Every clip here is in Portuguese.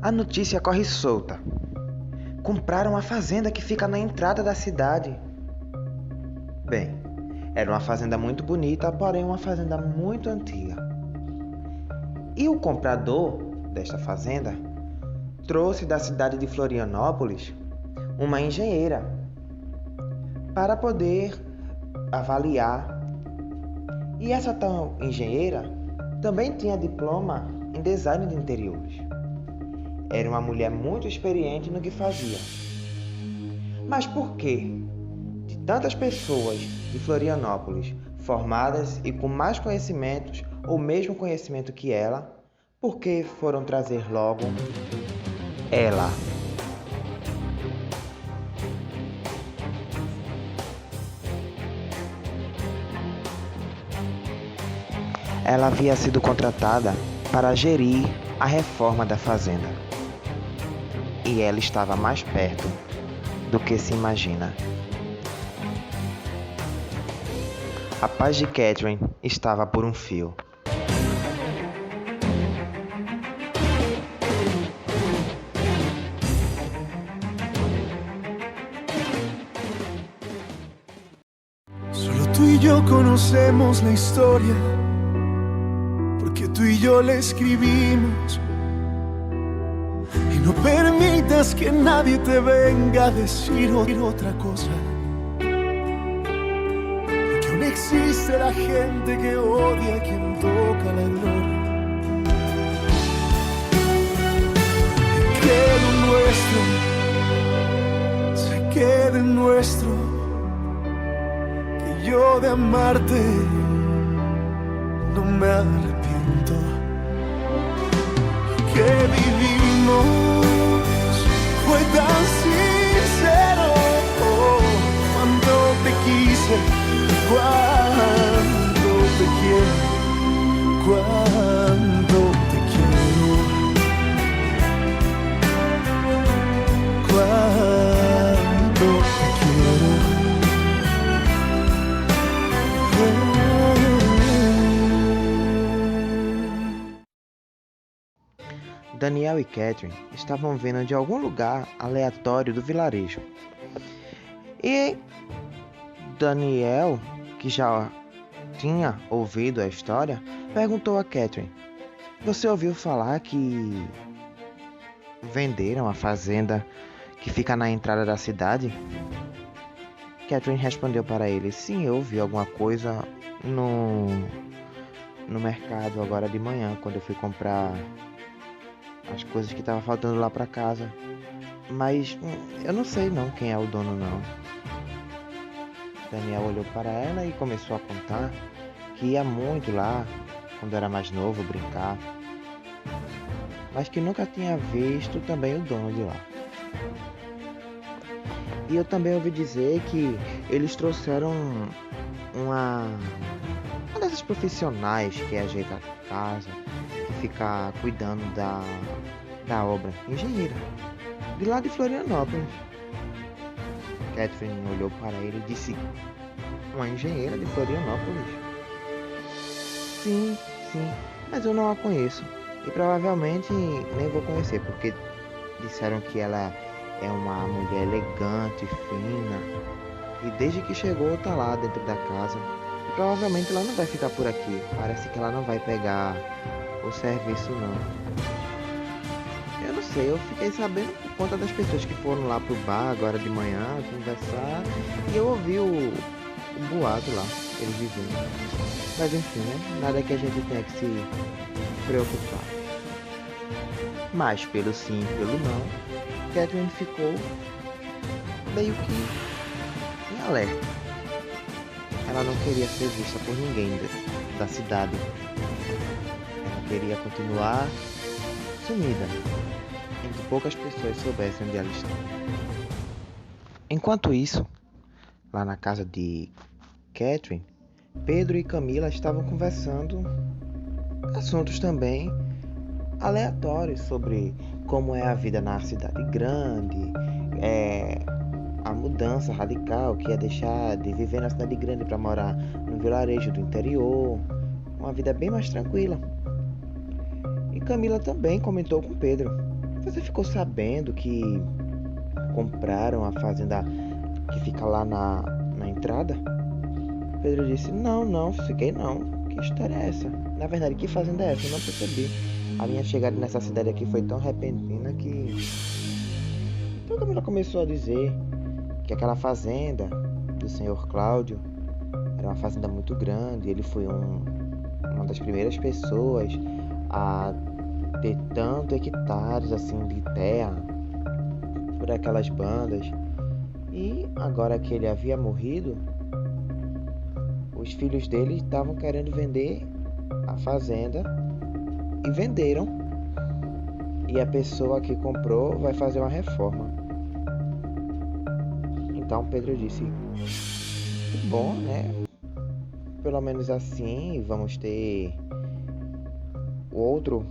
A notícia corre solta. Compraram uma fazenda que fica na entrada da cidade. Bem, era uma fazenda muito bonita, porém uma fazenda muito antiga. E o comprador desta fazenda trouxe da cidade de Florianópolis uma engenheira para poder avaliar. E essa tal engenheira também tinha diploma em design de interiores. Era uma mulher muito experiente no que fazia. Mas por que, de tantas pessoas de Florianópolis formadas e com mais conhecimentos ou mesmo conhecimento que ela, por que foram trazer logo ela? Ela havia sido contratada para gerir a reforma da fazenda. E ela estava mais perto do que se imagina. A paz de Catherine estava por um fio. Solo tú y yo conocemos la historia, porque tú y yo la escribimos. Y no permitas que nadie te venga a decir otra cosa, porque aún existe la gente que odia a quien toca la gloria. Que lo nuestro se quede nuestro, que yo de amarte no me arrepiento. Que vivimos fue tan sincero, cuando te quise, cuando te quiero, cuando te quiero, cuando te quiero. Daniel e Catherine estavam vindo de algum lugar aleatório do vilarejo. E Daniel, que já tinha ouvido a história, perguntou a Catherine: "Você ouviu falar que venderam a fazenda que fica na entrada da cidade?" Catherine respondeu para ele: "Sim, eu ouvi alguma coisa no mercado agora de manhã, quando eu fui comprar as coisas que estavam faltando lá para casa. Mas eu não sei não quem é o dono não." Daniel olhou para ela e começou a contar que ia muito lá, quando era mais novo, brincar, mas que nunca tinha visto também o dono de lá. E eu também ouvi dizer que eles trouxeram uma dessas profissionais que ajeita a casa, que fica cuidando da obra, engenheira, de lá de Florianópolis. Catherine olhou para ele e disse: "Uma engenheira de Florianópolis?" Sim, mas eu não a conheço. E provavelmente nem vou conhecer, porque disseram que ela é uma mulher elegante, fina. E desde que chegou tá lá dentro da casa. E provavelmente ela não vai ficar por aqui. Parece que ela não vai pegar o serviço não. Eu não sei, eu fiquei sabendo por conta das pessoas que foram lá pro bar agora de manhã conversar. E eu ouvi o boato lá, eles dizendo. Mas enfim, né? Nada que a gente tenha que se preocupar. Mas pelo sim, pelo não, Catherine ficou meio que em alerta. Ela não queria ser vista por ninguém da cidade. Ela queria continuar sumida, em que poucas pessoas soubessem onde ela estava. Enquanto isso, lá na casa de Catherine, Pedro e Camila estavam conversando assuntos também aleatórios sobre como é a vida na cidade grande, a mudança radical que é deixar de viver na cidade grande para morar no vilarejo do interior, uma vida bem mais tranquila. E Camila também comentou com Pedro Você ficou sabendo que compraram a fazenda que fica lá na entrada? Pedro disse: Não, não, fiquei não. Que história é essa? Na verdade, que fazenda é essa? Eu não percebi. A minha chegada nessa cidade aqui foi tão repentina que. Então Camila começou a dizer que aquela fazenda do senhor Cláudio era uma fazenda muito grande. Ele foi uma das primeiras pessoas a ter tanto hectares assim de terra por aquelas bandas. E agora que ele havia morrido, os filhos dele estavam querendo vender a fazenda e venderam. E a pessoa que comprou vai fazer uma reforma. Então Pedro disse: que bom, né? Pelo menos assim vamos ter outro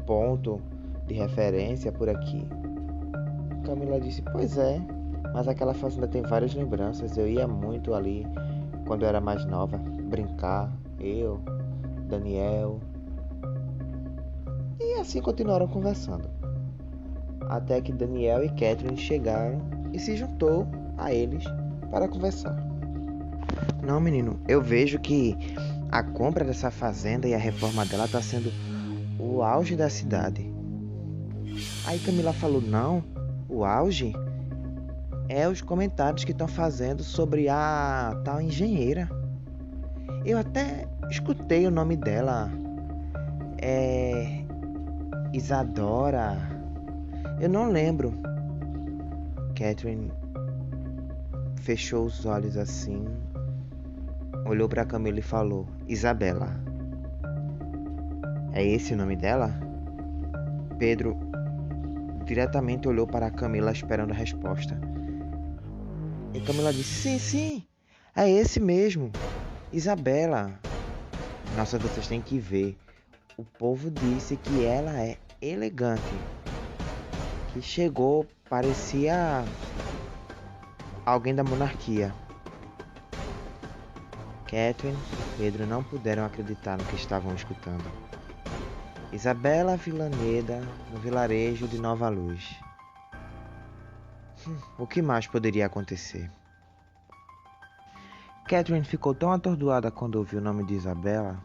ponto de referência por aqui. Camila disse: Pois é, mas aquela fazenda tem várias lembranças. Eu ia muito ali quando eu era mais nova, brincar, eu, Daniel. E assim continuaram conversando. Até que Daniel e Catherine chegaram e se juntou a eles para conversar. Não, menino, eu vejo que a compra dessa fazenda e a reforma dela está sendo o auge da cidade. Aí Camila falou: Não, o auge é os comentários que estão fazendo sobre a tal engenheira. Eu até escutei o nome dela. É Isadora. Eu não lembro. Catherine fechou os olhos assim, olhou para Camila e falou: Isabela. É esse o nome dela? Pedro diretamente olhou para Camila esperando a resposta. E Camila disse: Sim, sim, é esse mesmo. Isabela. Nossa, vocês têm que ver. O povo disse que ela é elegante. Que chegou, parecia alguém da monarquia. Catherine e Pedro não puderam acreditar no que estavam escutando. Isabela Villaneda, no vilarejo de Nova Luz. O que mais poderia acontecer? Catherine ficou tão atordoada quando ouviu o nome de Isabela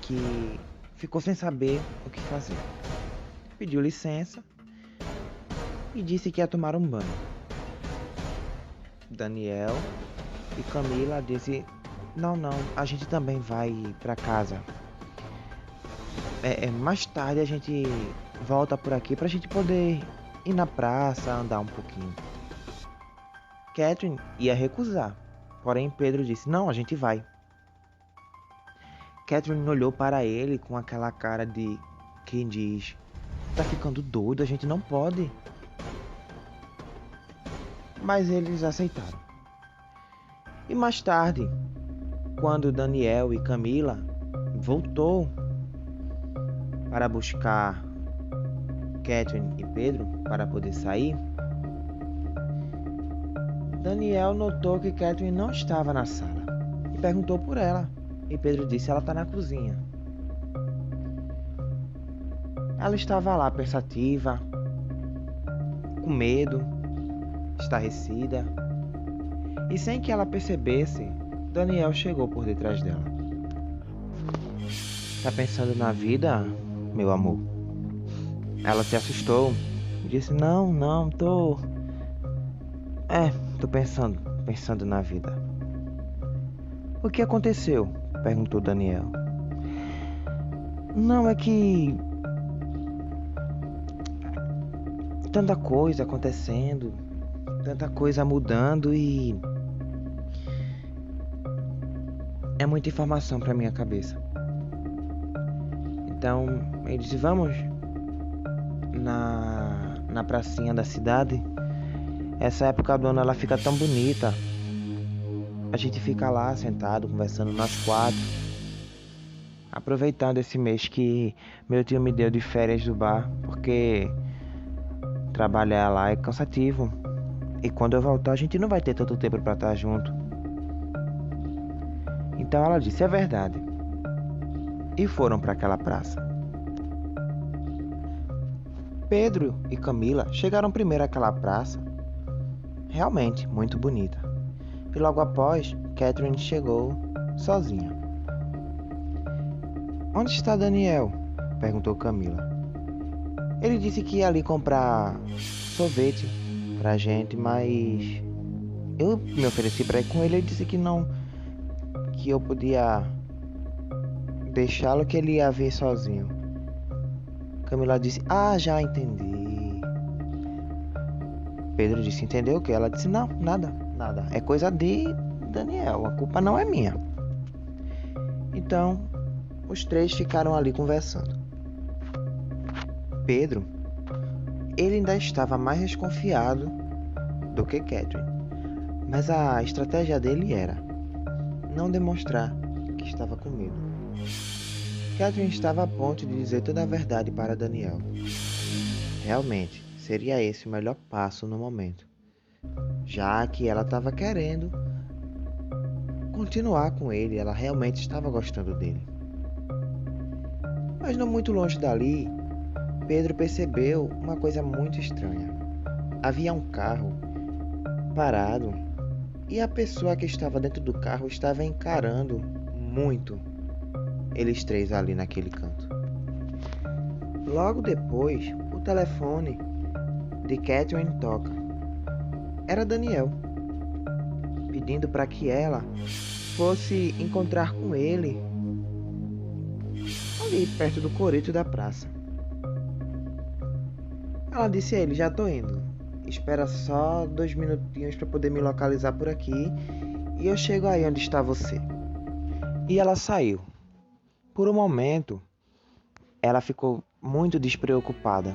que ficou sem saber o que fazer. Pediu licença e disse que ia tomar um banho. Daniel e Camila disse: Não, a gente também vai para casa. Mais tarde a gente volta por aqui pra gente poder ir na praça, andar um pouquinho. Catherine ia recusar, porém Pedro disse: Não, a gente vai. Catherine olhou para ele com aquela cara de quem diz: Tá ficando doido, a gente não pode. Mas eles aceitaram. E mais tarde, quando Daniel e Camila voltou para buscar Catherine e Pedro para poder sair, Daniel notou que Catherine não estava na sala e perguntou por ela. E Pedro disse: Ela está na cozinha. Ela estava lá pensativa, com medo, estarrecida. E sem que ela percebesse, Daniel chegou por detrás dela. Tá pensando na vida, meu amor? Ela se assustou e disse: Não, tô pensando na vida. O que aconteceu? Perguntou Daniel. Não, é que tanta coisa acontecendo, tanta coisa mudando e é muita informação para minha cabeça. Então ele disse: Vamos na pracinha da cidade. Essa época do ano ela fica tão bonita. A gente fica lá sentado conversando nós quatro, aproveitando esse mês que meu tio me deu de férias do bar, porque trabalhar lá é cansativo. E quando eu voltar a gente não vai ter tanto tempo para estar junto. Então ela disse: É verdade. E foram para aquela praça. Pedro e Camila chegaram primeiro àquela praça, realmente muito bonita. E logo após, Catherine chegou sozinha. "Onde está Daniel?" perguntou Camila. "Ele disse que ia ali comprar sorvete pra gente, mas eu me ofereci pra ir com ele. Ele disse que não, que eu podia deixá-lo, que ele ia vir sozinho." Camila disse: "Ah, já entendi." Pedro disse: "Entendeu o quê?" Ela disse: "Não, nada. É coisa de Daniel, a culpa não é minha." Então, os três ficaram ali conversando. Pedro, ele ainda estava mais desconfiado do que Catherine, mas a estratégia dele era não demonstrar que estava com medo. Catherine estava a ponto de dizer toda a verdade para Daniel. Realmente, seria esse o melhor passo no momento, já que ela estava querendo continuar com ele, ela realmente estava gostando dele. Mas não muito longe dali, Pedro percebeu uma coisa muito estranha. Havia um carro parado e a pessoa que estava dentro do carro estava encarando muito eles três ali naquele canto. Logo depois, o telefone de Catherine toca. Era Daniel, pedindo para que ela fosse encontrar com ele ali perto do coreto da praça. Ela disse a ele: "Já tô indo. Espera só 2 minutinhos para poder me localizar por aqui e eu chego aí onde está você." E ela saiu. Por um momento, ela ficou muito despreocupada.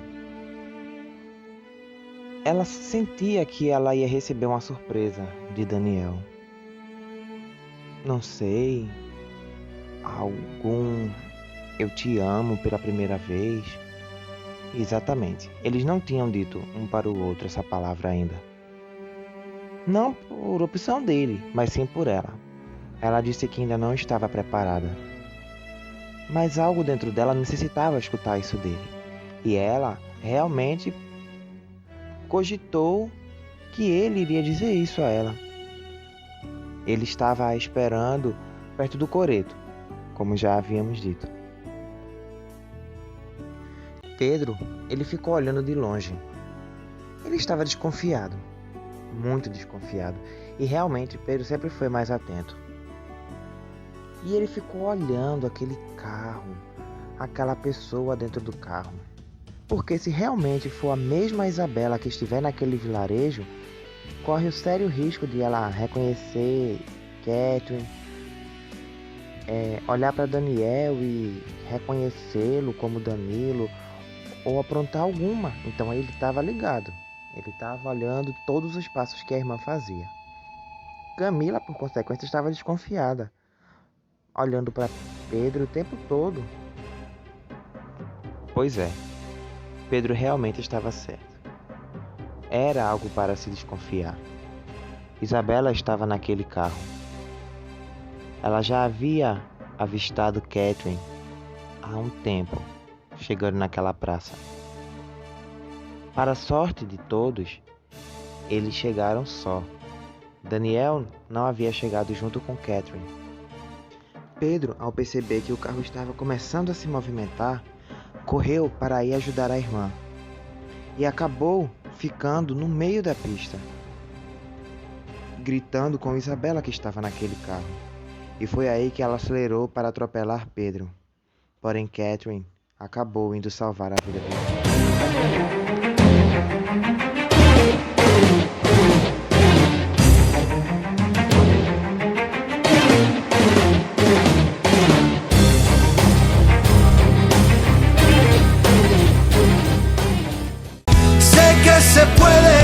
Ela sentia que ela ia receber uma surpresa de Daniel. Não sei, algum "eu te amo" pela primeira vez. Exatamente, eles não tinham dito um para o outro essa palavra ainda. Não por opção dele, mas sim por ela. Ela disse que ainda não estava preparada. Mas algo dentro dela necessitava escutar isso dele. E ela realmente cogitou que ele iria dizer isso a ela. Ele estava a esperando perto do coreto, como já havíamos dito. Pedro, ele ficou olhando de longe. Ele estava desconfiado, muito desconfiado. E realmente Pedro sempre foi mais atento. E ele ficou olhando aquele carro, aquela pessoa dentro do carro. Porque se realmente for a mesma Isabela que estiver naquele vilarejo, corre o sério risco de ela reconhecer Catherine, olhar para Daniel e reconhecê-lo como Danilo, ou aprontar alguma. Então ele estava ligado, ele estava olhando todos os passos que a irmã fazia. Camila, por consequência, estava desconfiada, olhando para Pedro o tempo todo. Pois é, Pedro realmente estava certo. Era algo para se desconfiar. Isabela estava naquele carro. Ela já havia avistado Catherine há um tempo, chegando naquela praça. Para a sorte de todos, eles chegaram só. Daniel não havia chegado junto com Catherine. Pedro, ao perceber que o carro estava começando a se movimentar, correu para ir ajudar a irmã e acabou ficando no meio da pista, gritando com Isabela, que estava naquele carro. E foi aí que ela acelerou para atropelar Pedro. Porém, Catherine acabou indo salvar a vida dele. Sé que se puede